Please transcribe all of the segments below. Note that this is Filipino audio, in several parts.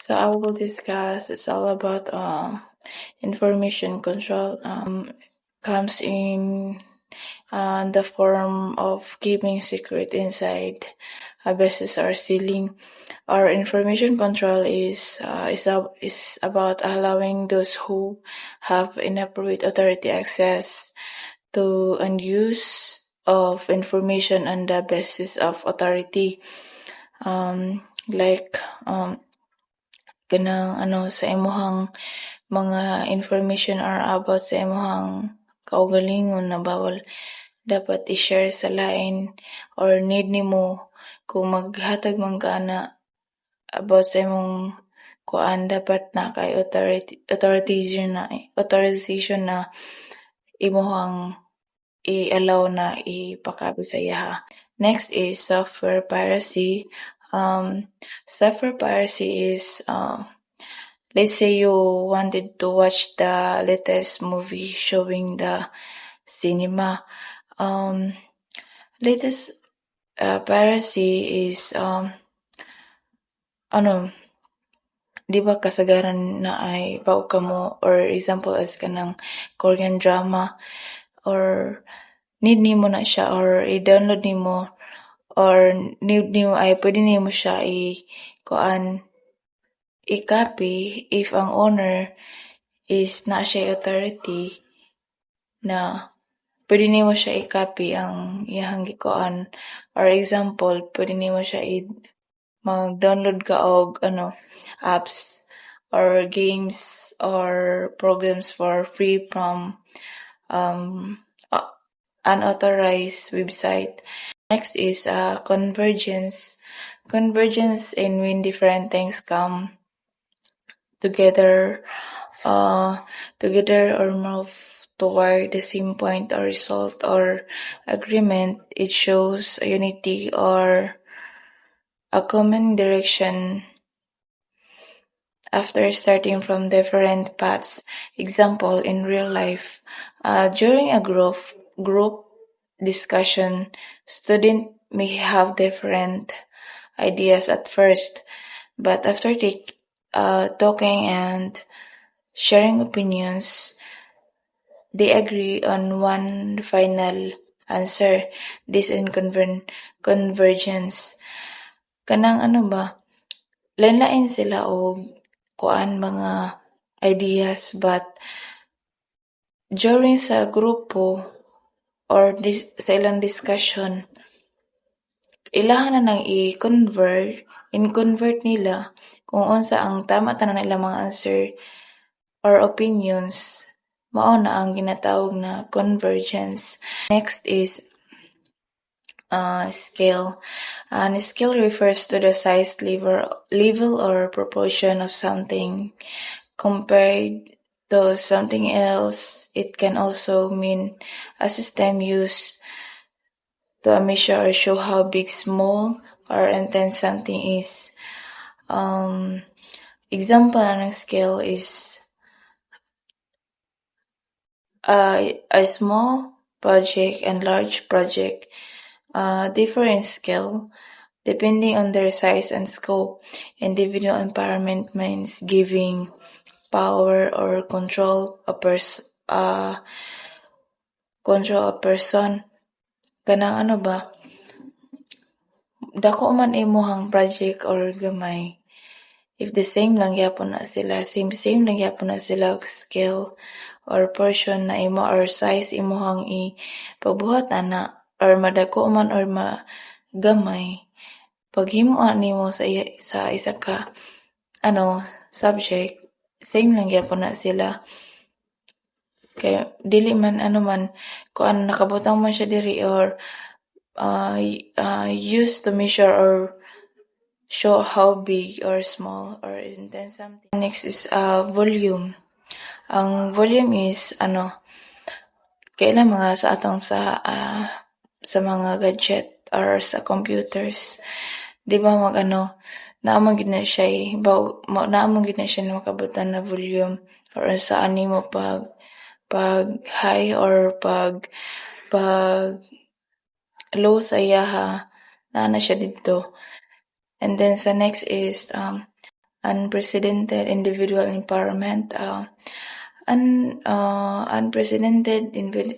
So I will discuss, it's all about information control. Comes in the form of keeping secret inside a business or stealing. Our information control is about allowing those who have inappropriate authority access to and use of information on the basis of authority. Kanang sa imuhang mga information or about sa imuhang kaugalingon na bawal dapat i-share sa lain or need nimo kung maghatag man ka na about sa imong kuan dapat na kay authorization na imuhang i-allow na ipakabi sa iyaha. Next is software piracy. Software piracy is let's say you wanted to watch the latest movie showing the cinema. Latest piracy is di ba kasagaran na ay bago ka mo or example as kanang Korean drama or need nimo na siya or i-download nimo or need nimo ay pwede nimo siya i-copy if ang owner is na siya authority na pwede nimo siya i-copy ang iyang gikuan or example pwede nimo siya mag-download ka og apps or games or programs for free from unauthorized website. Next is convergence. Convergence in when different things come together or move toward the same point or result or agreement. It shows a unity or a common direction after starting from different paths. Example, in real life, during a group discussion, students may have different ideas at first, but after talking and sharing opinions, they agree on one final answer. This is convergence. Kanang lain-lain sila og mga ideas, but during sa grupo or sa ilang discussion, ilahan na nang in-convert nila kung unsa ang tama tanan ilang mga answer or opinions, mao na ang ginatawag na convergence. Next is scale. Scale refers to the size, level or proportion of something compared to something else. It can also mean a system used to measure or show how big, small, or intense something is. Example ng scale is a small project and large project differ in scale depending on their size and scope. Individual empowerment means giving power or control a person. Kanang dako man imuhang project or gamay, if the same lang gyapon na sila, same lang gyapon na sila og scale or portion na imo or size imuhang ipagbuhat ana or madako man or magamay, paghimuan nimo sa isa ka subject, same lang gyapon na sila. Kaya dili man kung nakabutang man siya diri or used to measure or show how big or small or intense something. Next is volume. Ang volume is kailan mga sa atong sa mga gadget or sa computers, di ba naamang gid na siya naamang gid na siya makabutan na volume or saan nimo pag high or pag low sa iyaha na siya dito. And then sa next is unprecedented individual empowerment. Unprecedented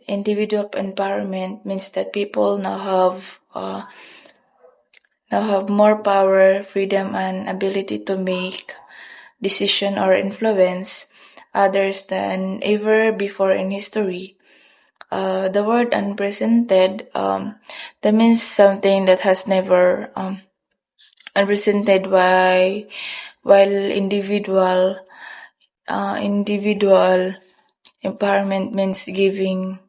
individual empowerment means that people now have more power, freedom, and ability to make decision or influence others than ever before in history. The word unprecedented, that means something that has never unprecedented. While individual empowerment means giving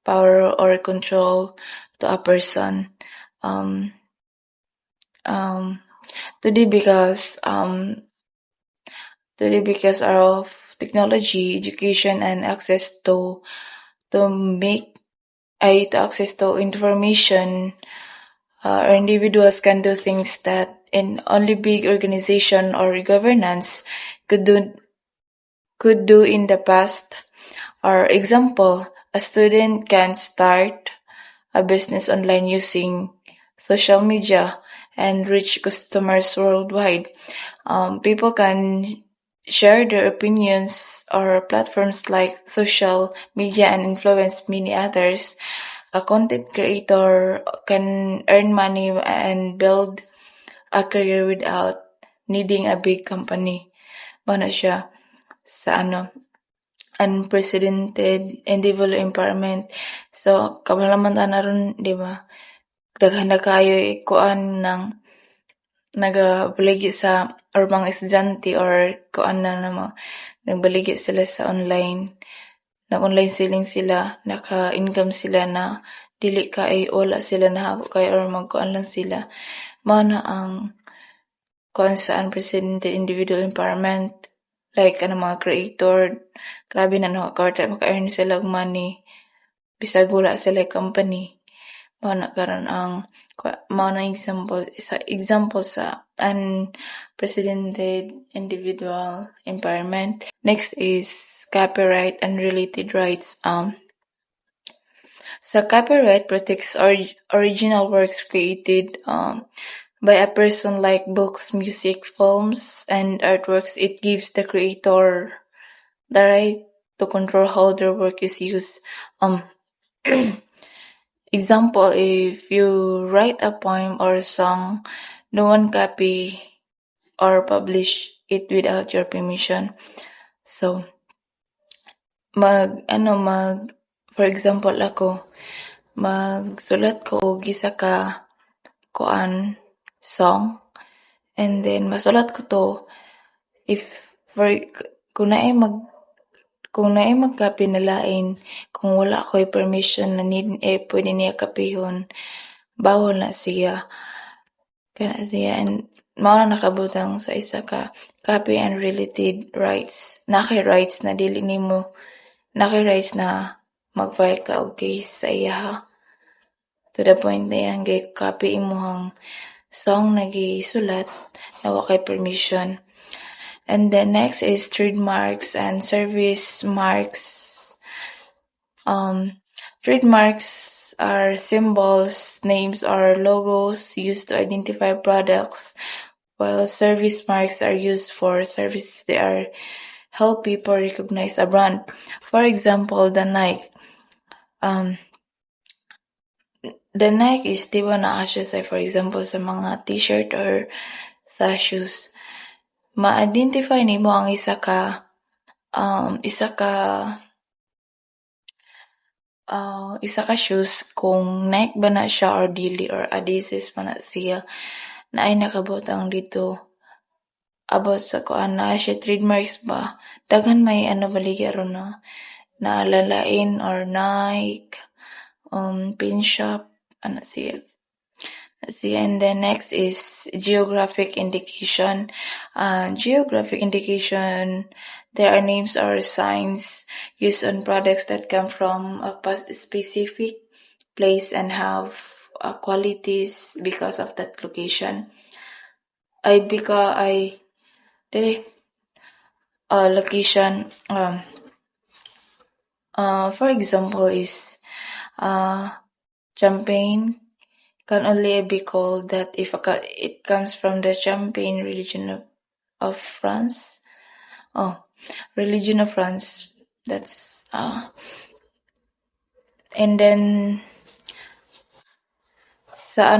power or control to a person. Today because of technology, education, and access to information, individuals can do things that in only big organization or governance could do in the past. For example, a student can start a business online using social media and reach customers worldwide. People can share their opinions or platforms like social media and influence many others. A content creator can earn money and build a career without needing a big company. Mano siya sa unprecedented individual empowerment. So, kamalaman na ron, di ba? Daghan na kayo kuan ng nagabaligi sa or mga estudyante or kuan na nagbaligi sila sa online. Nag-online selling sila, naka-income sila na dili kay wala sila nahago kay or magkuan lang sila. Mao na ang kuan sa unprecedented individual empowerment. Like mga creator, grabe na maka-earn sila og money bisag wala sila company. Mao na karon ang example sa unprecedented individual empowerment. Next is copyright and related rights. So copyright protects original works created by a person like books, music, films, and artworks. It gives the creator the right to control how their work is used. Example, if you write a poem or song, no one copy or publish it without your permission. So, for example ako, magsulat ko og isa ka song, and then masulat ko to, kung naay mag-copy na lain, kung wala ko'y permission na pwede niya kapihon, bawal na siya. And mao na nakabutang sa isa ka copy and related rights. Nakay rights na dili nimo, nakay rights na mag-file ka og case sa iya. To the point na yan, copy imuhang song na gisulat na wa kay permission. And then next is trademarks and service marks. Trademarks are symbols, names, or logos used to identify products, while service marks are used for services. They are help people recognize a brand. For example, the Nike. The Nike is di ba na siya for example sa mga t-shirt or sa shoes. Ma-identify nimo ang isa ka shoes kung Nike ba na siya or dili or Adidas ba na siya. Na ay nakabutang dito about sa kuan na siya trademarks ba. Daghan may baligi aron na lalain or Nike, pin shop, siya. And then next is geographic indication. Geographic indication, there are names or signs used on products that come from a specific place and have qualities because of that location. Location. For example is champagne can only be called that if it comes from the Champagne region of France. Religion of France. That's and then sa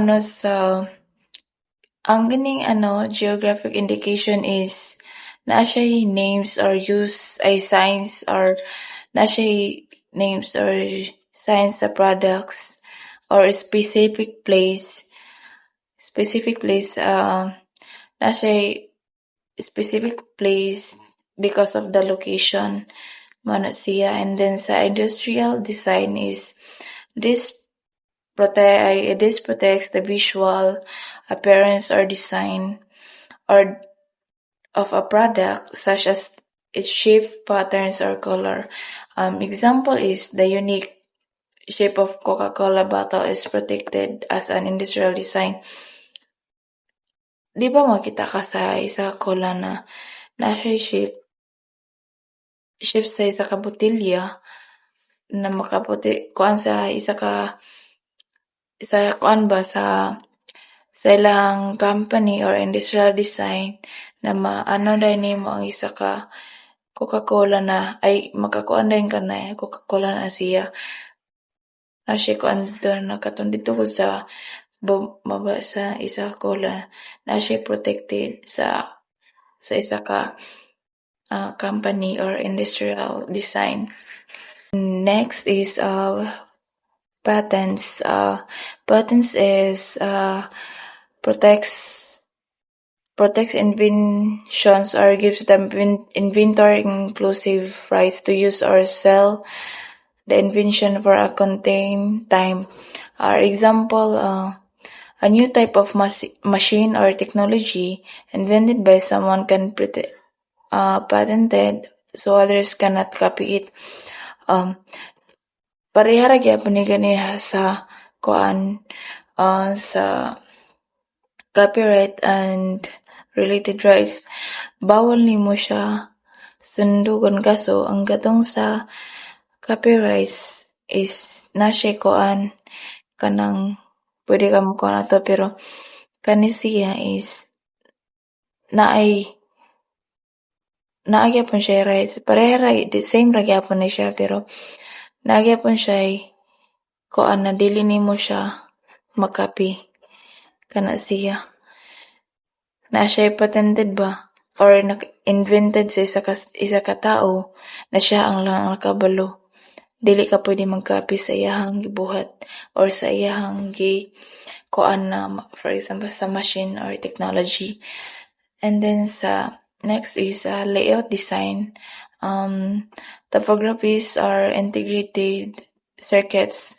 ang ganing geographic indication is naa siya'y names or use ay signs or naa siya'y names or signs sa products or specific place naa siya'y specific place because of the location mo na siya. And then sa industrial design is this protects the visual appearance or design or of a product, such as its shape, patterns, or color. Example is the unique shape of Coca-Cola bottle is protected as an industrial design. Di ba makita ka sa isa cola na siya shape sa isa ka botilya na makaputi kuan sa isa kuan ba sa ilang company or industrial design na maano dahil nimo ang isa ka Coca-Cola na ay makakuan dahil ka na Coca-Cola na siya. Na siya kuan dito na katong dito ko sa baba sa isa cola na siya protected sa isa ka company or industrial design. Next is patents. Patents is protects inventions or gives the inventor inclusive rights to use or sell the invention for a contained time. Example, a new type of machine or technology invented by someone can patented so others cannot copy it. Pareha ra gyapon ni ganiha sa kuan sa copyright and related rights. Bawal nimo siya sundugon kaso ang gatong sa copyrights is na siya kuan kanang pwede ka mo kuan ato pero kani siya is naay gyapon siya rights. Pareha ra the same ra gyapon ni siya pero naa gyapon siya kuan na dili nimo siya makopy kana siya. Na siya patented ba or invented sa isa ka tao na siya ang lang nakabalo. Dili ka pwede mag-copy sa iyahang gibuhat or sa iyahang kuan na for example sa machine or technology. And then sa next is layout design. Topographies are integrated circuits.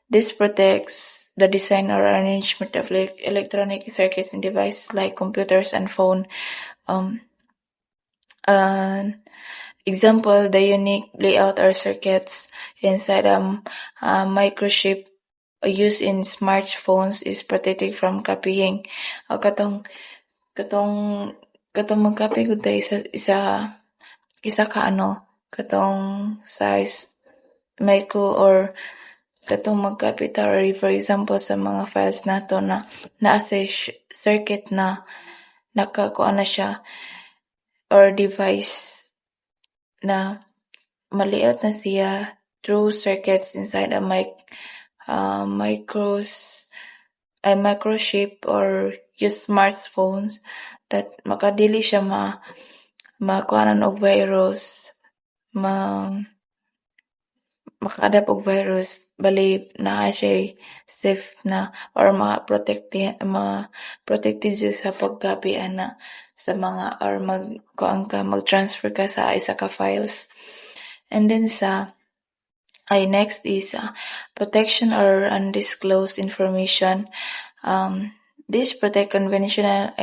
This protects the design or arrangement of electronic circuits in devices like computers and phone. Example, the unique layout or circuits inside a microchip used in smartphones is protected from copying. Katong mag-copy gud tayo isa ka katong size micro or katong mag-copy ta or for example sa mga files nato na naa sa circuit na nakakuan na siya or device na maliit na siya through circuits inside a microchip or use smartphones that makadili siya makuanan og virus maka-adapt og virus bali naa siya safe na or protected siya sa pag-copy ana sa mga or mag-transfer ka sa isa ka files. And then next is protection or undisclosed information. This protect confidential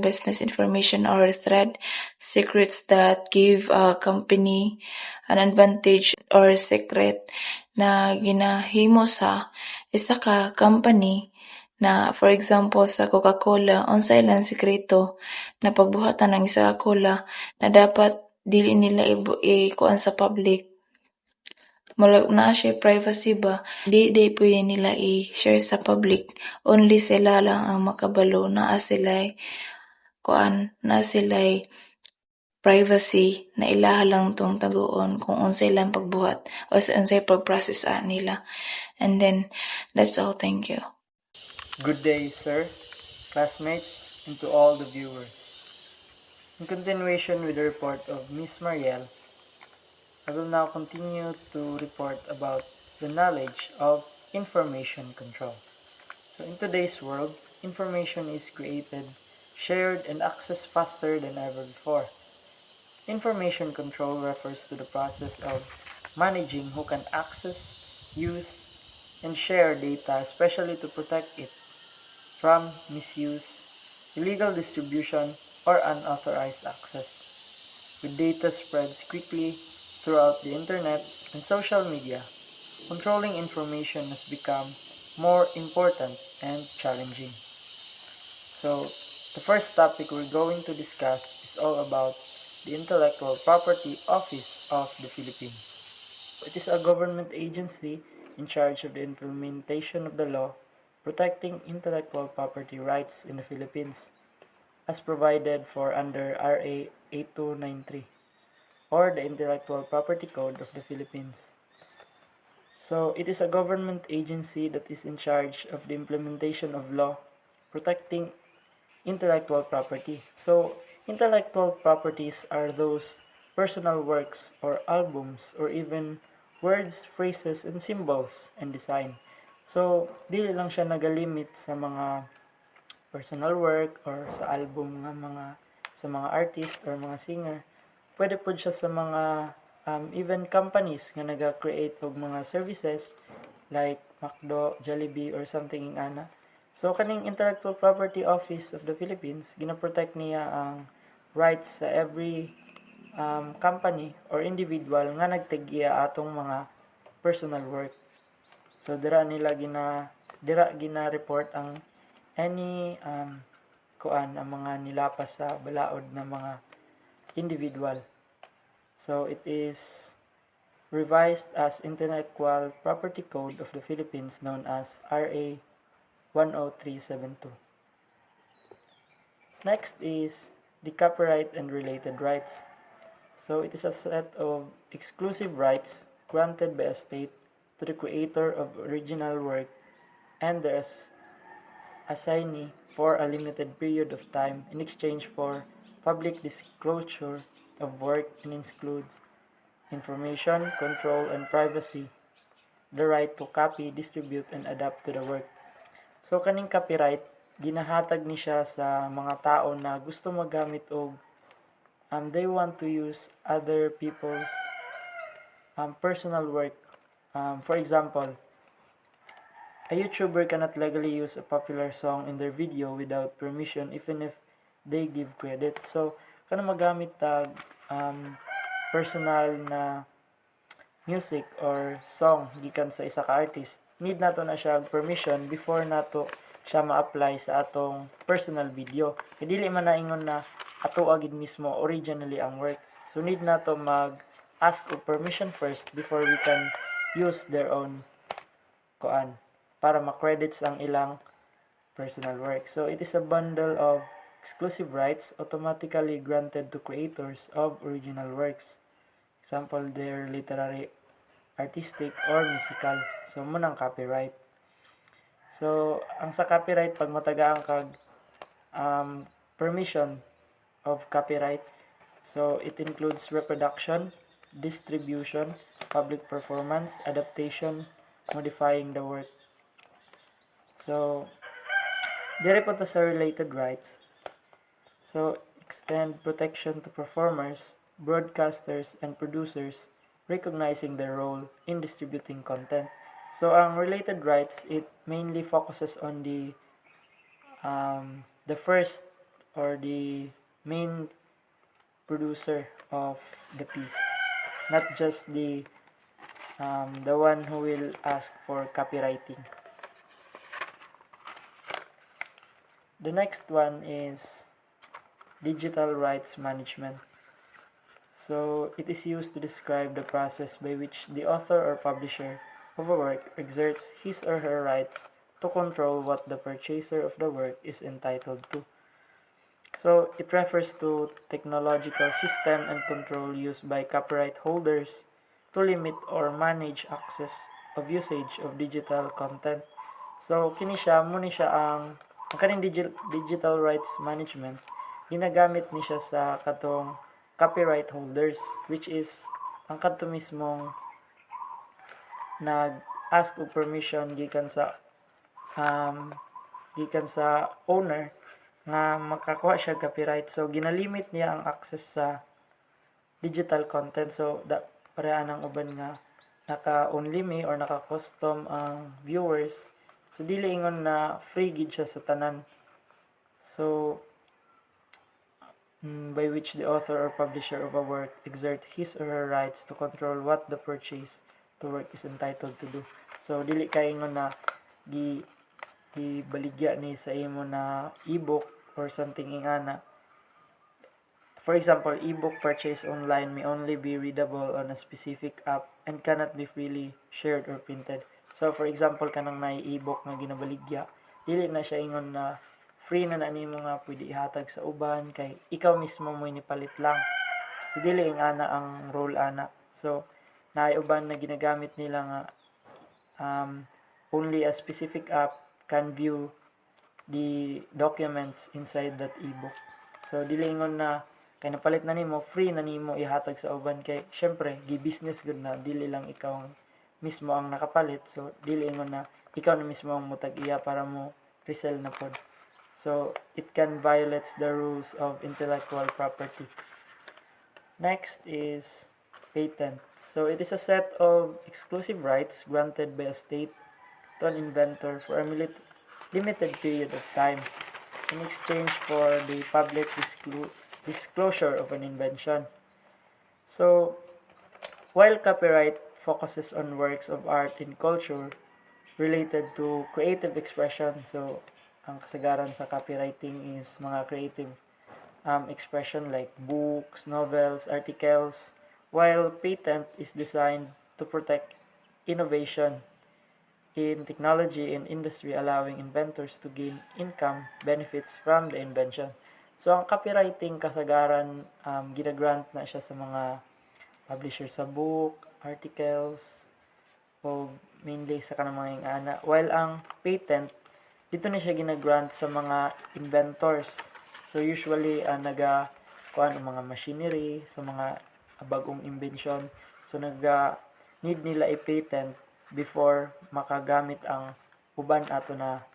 business information or trade secrets that give a company an advantage or secret na ginahimo sa isa ka company na for example sa Coca-Cola unsay lang sekreto na pagbuhatan ng isa ka cola na dapat dili nila kuan sa public. Na siya privacy ba? Di pwede nila i-share sa public. Only sila lang ang makabalo na sila na sila'y privacy na ilaha lang tong taguon kung unsay lang pagbuhat o unsay pag-process nila. And then that's all. Thank you. Good day, sir, classmates, and to all the viewers. In continuation with the report of Miss Marielle, I will now continue to report about the knowledge of information control. So in today's world, information is created, shared, and accessed faster than ever before. Information control refers to the process of managing who can access, use, and share data, especially to protect it from misuse, illegal distribution, or unauthorized access. With data spreads quickly throughout the internet and social media, controlling information has become more important and challenging. So, the first topic we're going to discuss is all about the Intellectual Property Office of the Philippines. It is a government agency in charge of the implementation of the law protecting intellectual property rights in the Philippines, as provided for under RA 8293, or the Intellectual Property Code of the Philippines. So, it is a government agency that is in charge of the implementation of law protecting intellectual property. So, intellectual properties are those personal works or albums or even words, phrases, and symbols and design. So, dili lang siya nagalimit sa mga personal work or sa album nga sa mga artist or mga singer. Pwede po siya sa mga even companies nga naga-create og mga services like McDo, Jollibee, or something ana. So kaning Intellectual Property Office of the Philippines gina-protect niya ang rights sa every company or individual nga nagtagya atong mga personal work. So dira gina-report ang any ang mga nilapas sa balaod na mga individual. So it is revised as Intellectual Property Code of the Philippines, known as RA 10372. Next is the copyright and related rights. So it is a set of exclusive rights granted by a state to the creator of original work and their assignee for a limited period of time in exchange for public disclosure of work, and includes information, control, and privacy, the right to copy, distribute, and adapt to the work. So kaning copyright, ginahatag ni siya sa mga tao na gusto magamit og they want to use other people's personal work. For example, a YouTuber cannot legally use a popular song in their video without permission even if they give credit. So, kana magamit tag personal na music or song gikan sa isa ka artist, need nato na siya permission before nato siya ma-apply sa atong personal video. Dili man naingon na ato agid mismo originally ang work. So need nato mag-ask of permission first before we can use their own para ma-credits ang ilang personal work. So it is a bundle of exclusive rights automatically granted to creators of original works. Example, their literary, artistic, or musical. So munang copyright. So ang sa copyright, pag matagaan kag permission of copyright, so it includes reproduction, distribution, public performance, adaptation, modifying the work. So, dire po sa related rights. So, extend protection to performers, broadcasters, and producers, recognizing their role in distributing content. So, ang related rights, it mainly focuses on the first or the main producer of the piece, not just the one who will ask for copywriting. The next one is digital rights management. So, it is used to describe the process by which the author or publisher of a work exerts his or her rights to control what the purchaser of the work is entitled to. So it refers to technological system and control used by copyright holders to limit or manage access of usage of digital content. So kini siya mo ni siya ang kaning digital rights management ginagamit ni siya sa katong copyright holders, which is ang kadto mismong nag-ask og permission um, gikan sa owner nga makakuha siya copyright. So ginalimit niya ang access sa digital content. So pareha ng uban nga naka-only me or naka-custom ang viewers. So dili ingon na free gid siya sa tanan. So by which the author or publisher of a work exert his or her rights to control what the purchase to work is entitled to do. So dili kay ingon na gibaligya ni sa imo na ebook or something ingana. For example, ebook purchase online may only be readable on a specific app and cannot be freely shared or printed. So for example, kanang may ebook nga ginabaligya, dili na siya ingon na free na nimo nga pwede ihatag sa uban kay ikaw mismo mo nipalit lang. So dili ingana ang role ana. So naay uban na ginagamit nila nga only a specific app can view the documents inside that ebook. So dili ingon na kay napalit na nimo, free na nimo ihatag sa uban kay syempre gi-business good na dili lang ikaw mismo ang nakapalit. So dili ingon na ikaw na mismo ang mutag iya para mo resell na pod. So it can violates the rules of intellectual property. Next is patent. So it is a set of exclusive rights granted by a state to an inventor for a limited period of time in exchange for the public disclosure of an invention. So, while copyright focuses on works of art and culture related to creative expression, so ang kasagaran sa copywriting is mga creative expression like books, novels, articles, while patent is designed to protect innovation in technology and industry, allowing inventors to gain income benefits from the invention. So, ang copywriting kasagaran, ginagrant na siya sa mga publisher sa book, articles, o mainly sa kanang mga ingana. While ang patent, dito na siya ginagrant sa mga inventors. So, usually, kuan mga machinery, sa mga bagong invention. So, need nila i-patent before makagamit ang uban ato na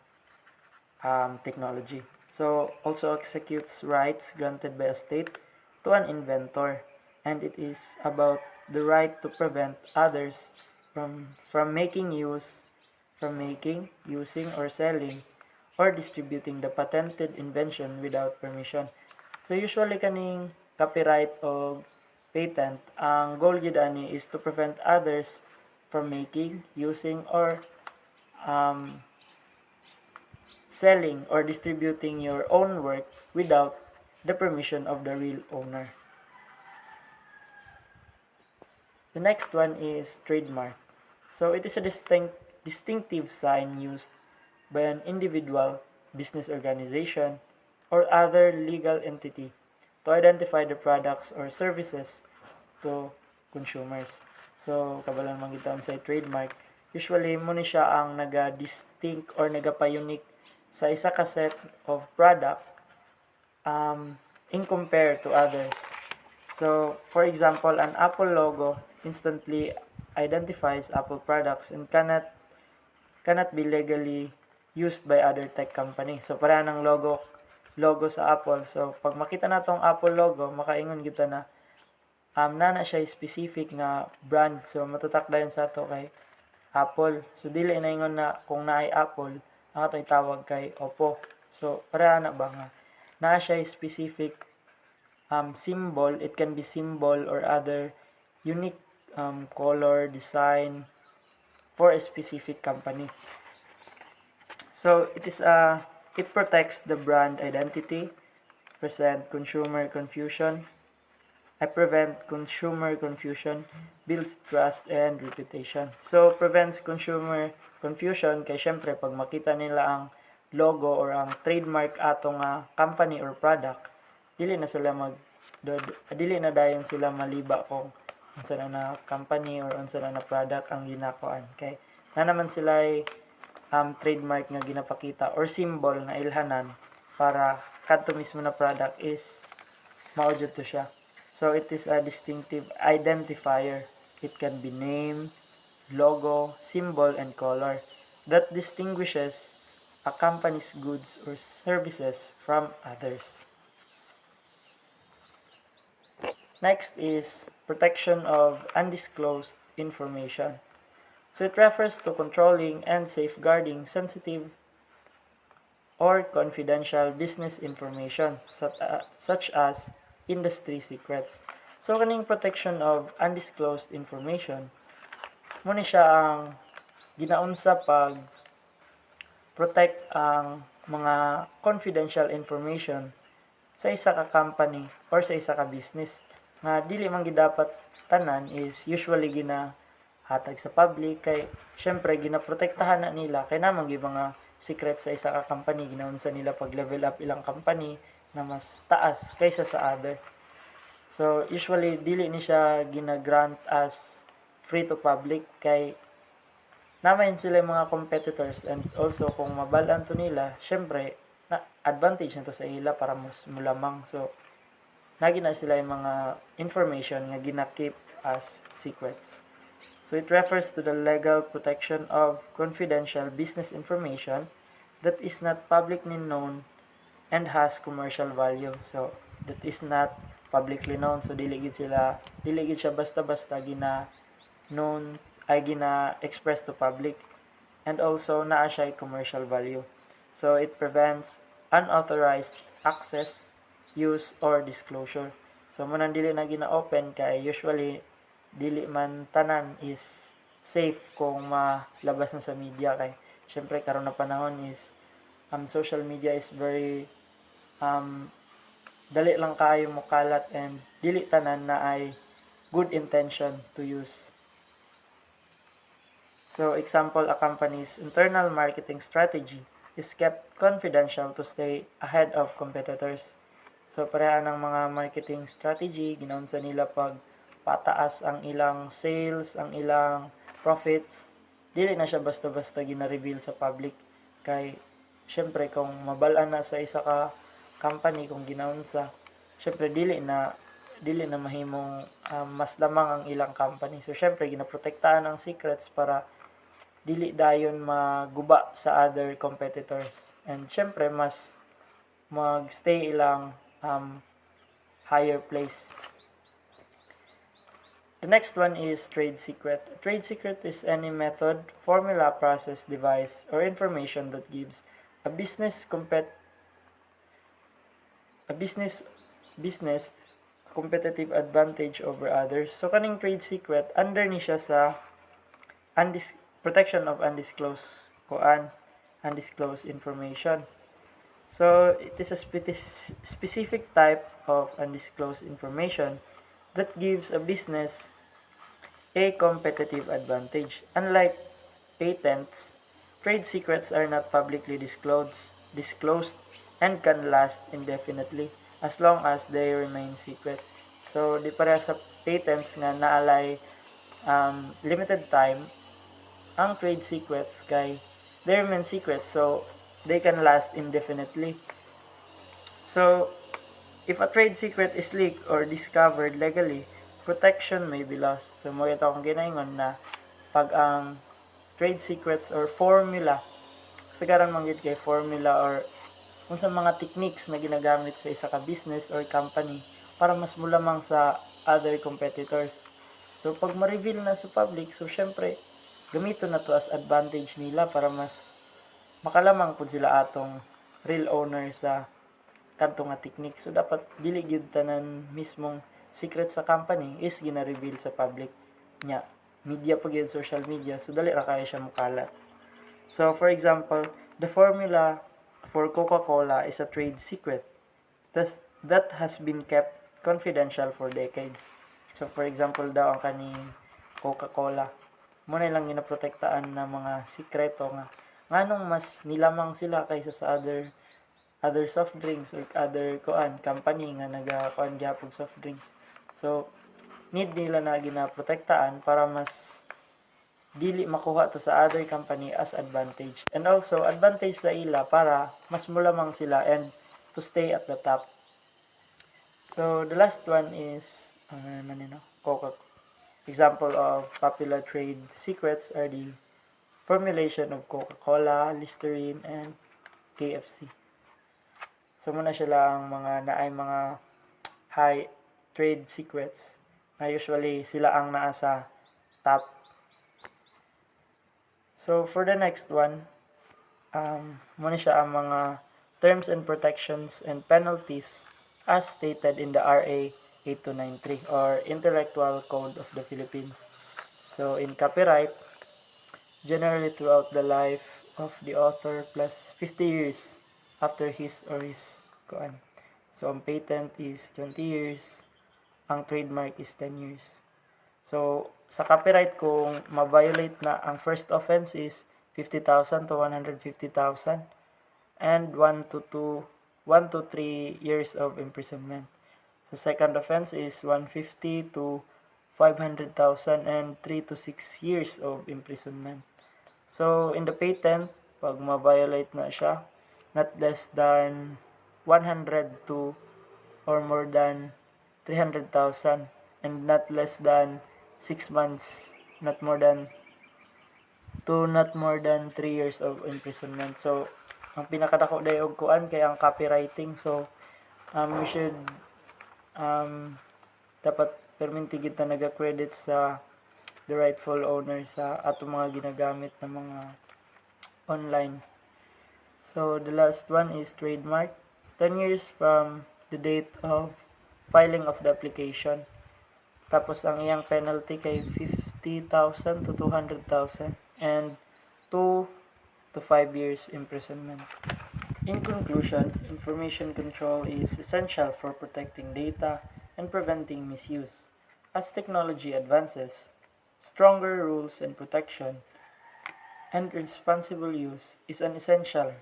technology. So also executes rights granted by a state to an inventor, and it is about the right to prevent others from making, using or selling or distributing the patented invention without permission. So usually kaning copyright o patent, ang goal gyud ani is to prevent others from making, using or selling or distributing your own work without the permission of the real owner. The next one is trademark. So it is a distinctive sign used by an individual, business organization, or other legal entity to identify the products or services to consumers. So kabalang mangitaan sa trademark, usually mo ni siya ang naga-distinct or nagapa-unique sa isa ka set of product in compare to others. So, for example, an Apple logo instantly identifies Apple products and cannot be legally used by other tech company. So, para ng logo sa Apple. So, pag makita na tong Apple logo, makaingon kita na nana siya specific nga brand. So, matatakdayan sa ato kay Apple. So, dili na ingon na kung naay Apple, ang atong itawag kay Oppo. So, para na ba nga na siya specific symbol. It can be symbol or other unique color, design for a specific company. So, it protects the brand identity, prevent consumer confusion, builds trust and reputation. So, prevents consumer confusion kay syempre pag makita nila ang logo or ang trademark atong company or product, dili na sila dili na dayon sila maliba kung unsa na company or unsa na product ang ginakuan, kay na naman sila trademark nga ginapakita or symbol na ilhanan para kadto mismo na product is mao jud to siya. So it is a distinctive identifier. It can be name, logo, symbol, and color that distinguishes a company's goods or services from others. Next is protection of undisclosed information. So it refers to controlling and safeguarding sensitive or confidential business information such as industry secrets. So kaning protection of undisclosed information, muna siya ang ginaunsa pag protect ang mga confidential information sa isa ka company or sa isa ka business nga dili man gidapat tanan is usually ginahatag sa public, kay syempre ginaprotektahan na nila kay namang mga secrets sa isa ka company ginaunsa nila pag level up ilang company na mas taas kaysa sa other. So usually dili ni siya gina-grant as free to public, kay naman sila yung mga competitors, and also kung mabalaan to nila, syempre na advantage na to sa ila para mas mulamang. So nagi na sila yung mga information nga gina-keep as secrets. So it refers to the legal protection of confidential business information that is not publicly known and has commercial value. So that is not publicly known, so dili gid siya basta-basta known ay gina-express to public, and also naa siya commercial value. So it prevents unauthorized access, use, or disclosure. So munang dili na gina-open kay usually dili man tanan is safe kung malabas na sa media, kay syempre karon na panahon is social media is very dali lang kayo mukalat, and dili tanan na ay good intention to use. So example, a company's internal marketing strategy is kept confidential to stay ahead of competitors. So pareha ng mga marketing strategy, ginaunsa nila pag pataas ang ilang sales, ang ilang profits, dili na siya basta-basta gina-reveal sa public, kay syempre kung mabalaan na sa isa ka company kung ginaunsa, syempre dili na mahimong mas lamang ang ilang company. So syempre ginaprotektahan ang secrets para dili dayon maguba sa other competitors, and syempre mas magstay ilang higher place. The next one is trade secret. A trade secret is any method, formula, process, device, or information that gives a business competitive advantage over others. So kaning trade secret under ni siya sa protection of undisclosed information. So it is a specific type of undisclosed information that gives a business a competitive advantage. Unlike patents, trade secrets are not publicly disclosed and can last indefinitely as long as they remain secret. So di pareha sa patents nga naalay limited time, ang trade secrets kay they remain secrets, so they can last indefinitely. So if a trade secret is leaked or discovered legally, protection may be lost. So mo ito akong ginaingon na pag ang trade secrets or formula, sagaran manggid kay formula or unsa mga techniques na ginagamit sa isa ka business or company para mas mulamang sa other competitors. So pag ma-reveal na sa public, so syempre gamito na to as advantage nila para mas makalamang pud sila atong real owner sa kadto nga technique. So dapat dili gyud tanan mismong secret sa company is gina-reveal sa public nya. Media pag yun, social media, so dali ra kaya siya mukalat. So for example, the formula for Coca-Cola is a trade secret that has been kept confidential for decades. So for example daw ang kaning Coca-Cola, muna lang ginaprotektaan ng mga sikreto nga nganong mas nilamang sila kaysa sa other other soft drinks or other company nga nagakuan gyapon soft drinks. So need nila na ginaprotektaan para mas dili makuha to sa other company as advantage. And also advantage sa ila para mas mulamang sila and to stay at the top. So the last one is Coca. Example of popular trade secrets are the formulation of Coca-Cola, Listerine, and KFC. So muna siya lang mga naay mga high trade secrets na usually sila ang naa sa top. So for the next one, muna siya ang mga terms and protections and penalties as stated in the RA 8293 or Intellectual Code of the Philippines. So in copyright, generally throughout the life of the author plus 50 years after his or his kuan. So ang patent is 20 years, ang trademark is 10 years. So sa copyright kung ma-violate na, ang first offense is 50,000 to 150,000 and 1 to 3 years of imprisonment. The second offense is 150 to 500,000 and 3 to 6 years of imprisonment. So in the patent, pag ma-violate na siya, not less than 100 to or more than 300,000 and not less than 6 months, not more than 3 years of imprisonment. So ang pinakadako dayog kuan kay ang copywriting. So we should dapat perminti kita naga-credit sa the rightful owner sa ato mga ginagamit na mga online. So the last one is trademark. 10 years from the date of filing of the application. Tapos ang iyang penalty kay 50,000 to 200,000 and 2 to 5 years imprisonment. In conclusion, information control is essential for protecting data and preventing misuse. As technology advances, stronger rules and protection and responsible use is an essential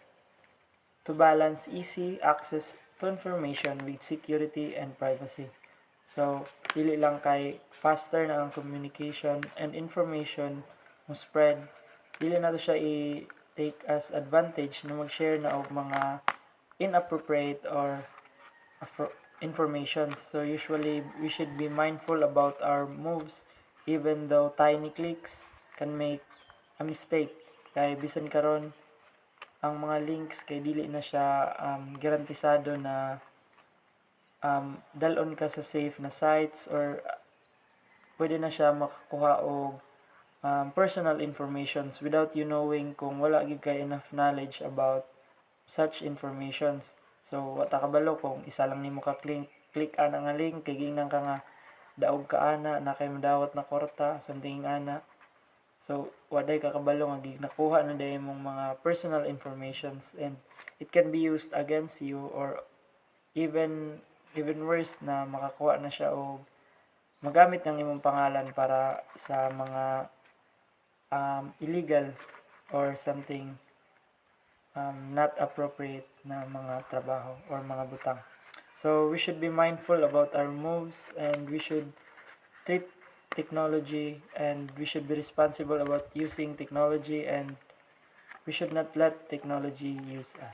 to balance easy access to information with security and privacy. So, dili lang kay faster na ang communication and information mo spread, dili na to siya i-take as advantage na mag-share na og mga inappropriate or information. So, usually, we should be mindful about our moves even though tiny clicks can make a mistake. Kay bisan karon ang mga links kay dili na siya garantisado na dalon ka sa safe na sites or pwede na siya makakuha og personal informations without you knowing kung wala gid kay enough knowledge about such informations. So wata kabalo kung isa lang nimo ka click ana nga link kay ginang ka nga daog ka ana na kay madawat na kwarta something ana. So waday ka kabalo nga nakuha na day mong mga personal informations and it can be used against you or even worse na makakuha na siya o magamit ng imong pangalan para sa mga illegal or something not appropriate na mga trabaho or mga butang. So we should be mindful about our moves and we should treat technology and we should be responsible about using technology and we should not let technology use us.